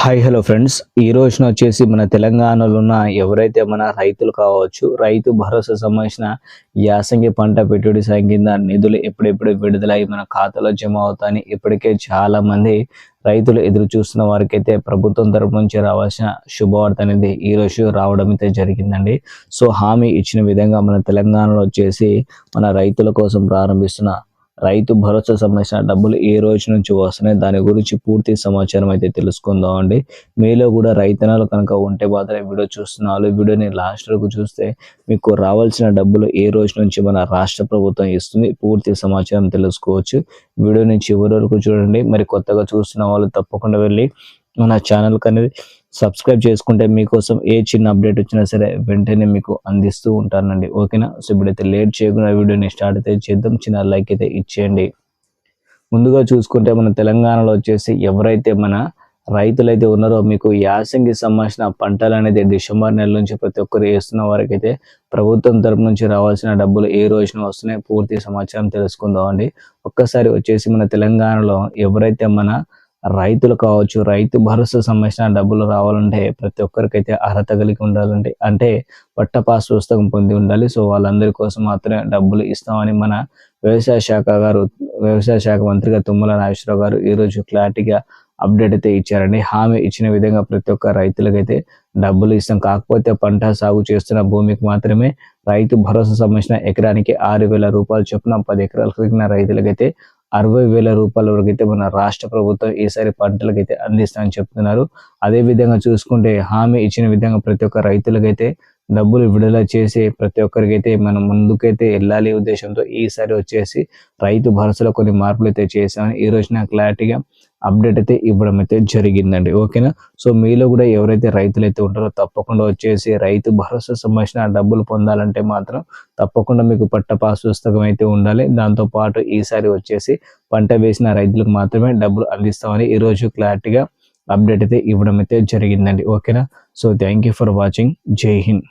Hi hello friends. ఈ రోజున వచ్చేసి మన తెలంగాణలో ఉన్న ఎవరైతే మన రైతులు కావచ్చు, రైతు భరోసా సంబంధించిన యాసంగి పంట పెట్టుబడి సాయం కింద నిధులు ఎప్పుడెప్పుడు విడుదలై మన ఖాతాలో జమ అవుతాయని ఇప్పటికే చాలా మంది రైతులు ఎదురు చూస్తున్న వారికైతే ప్రభుత్వం తరపు నుంచి రావాల్సిన శుభవార్త అనేది ఈ రోజు రావడం అయితే జరిగిందండి. సో హామీ ఇచ్చిన విధంగా మన తెలంగాణలో వచ్చేసి మన రైతుల కోసం ప్రారంభిస్తున్న రైతు భరోసా సంబంధించిన డబ్బులు ఏ రోజు నుంచి వస్తున్నాయి, దాని గురించి పూర్తి సమాచారం అయితే తెలుసుకుందాం అండి. మీలో కూడా రైతన్నలు కనుక ఉంటే మాత్రం వీడియో చూస్తున్నారు, వీడియోని లాస్ట్ వరకు చూస్తే మీకు రావాల్సిన డబ్బులు ఏ రోజు నుంచి మన రాష్ట్ర ప్రభుత్వం ఇస్తుంది పూర్తి సమాచారం తెలుసుకోవచ్చు. వీడియోని చివరి వరకు చూడండి. మరి కొత్తగా చూస్తున్న వాళ్ళు తప్పకుండా వెళ్ళి మన ఛానల్కి అనేది సబ్స్క్రైబ్ చేసుకుంటే మీకోసం ఏ చిన్న అప్డేట్ వచ్చినా సరే వెంటనే మీకు అందిస్తూ ఉంటానండి. ఓకేనా? సో ఇప్పుడైతే లేట్ చేయకుండా వీడియోని స్టార్ట్ అయితే చేద్దాం. చిన్న లైక్ అయితే ఇచ్చేయండి. ముందుగా చూసుకుంటే మన తెలంగాణలో వచ్చేసి ఎవరైతే మన రైతులైతే ఉన్నారో మీకు యాసంగి సంబంధించిన పంటలు అనేది డిసెంబర్ నెల నుంచి ప్రతి ఒక్కరు వేస్తున్న వారికైతే ప్రభుత్వం తరపు నుంచి రావాల్సిన డబ్బులు ఏ రోజున వస్తున్నాయి పూర్తి సమాచారం తెలుసుకుందాం అండి. ఒక్కసారి వచ్చేసి మన తెలంగాణలో ఎవరైతే మన రైతులు కావచ్చు, రైతు భరోసా సంబంధించిన డబ్బులు రావాలంటే ప్రతి ఒక్కరికైతే అర్హత కలిగి ఉండాలంటే అంటే పట్ట పాస్ పుస్తకం పొంది ఉండాలి. సో వాళ్ళందరి కోసం మాత్రమే డబ్బులు ఇస్తామని మన వ్యవసాయ శాఖ మంత్రిగా తుమ్మల నాగేశ్వరరావు గారు ఈరోజు క్లారిటీగా అప్డేట్ అయితే ఇచ్చారండి. హామీ ఇచ్చిన విధంగా ప్రతి ఒక్క రైతులకైతే డబ్బులు ఇస్తాం. కాకపోతే పంట సాగు చేస్తున్న భూమికి మాత్రమే రైతు భరోసా సంబంధించిన ఎకరానికి 6,000 రూపాయలు చొప్పున 10 ఎకరాలు కలిగిన రైతులకైతే 60,000 రూపాయల వరకు అయితే మన రాష్ట్ర ప్రభుత్వం ఈసారి పంటలకైతే అందిస్తామని చెప్తున్నారు. అదే విధంగా చూసుకుంటే హామీ ఇచ్చిన విధంగా ప్రతి ఒక్క రైతులకైతే డబ్బులు విడుదల చేసి ప్రతి ఒక్కరికైతే మనం ముందుకైతే వెళ్ళాలి ఉద్దేశంతో ఈసారి వచ్చేసి రైతు భరోసాలో కొన్ని మార్పులు అయితే చేశామని ఈ రోజున క్లారిటీగా అప్డేట్ అయితే ఇవ్వడం అయితే జరిగిందండి. ఓకేనా? సో మీలో కూడా ఎవరైతే రైతులైతే ఉంటారో తప్పకుండా వచ్చేసి రైతు భరోసా సంబంధించిన డబ్బులు పొందాలంటే మాత్రం తప్పకుండా మీకు పట్ట పాస్ పుస్తకం అయితే ఉండాలి. దాంతోపాటు ఈసారి వచ్చేసి పంట వేసిన రైతులకు మాత్రమే డబ్బులు అందిస్తామని ఈరోజు క్లారిటీగా అప్డేట్ అయితే ఇవ్వడం అయితే జరిగిందండి. ఓకేనా? So thank you for watching. జై హింద్.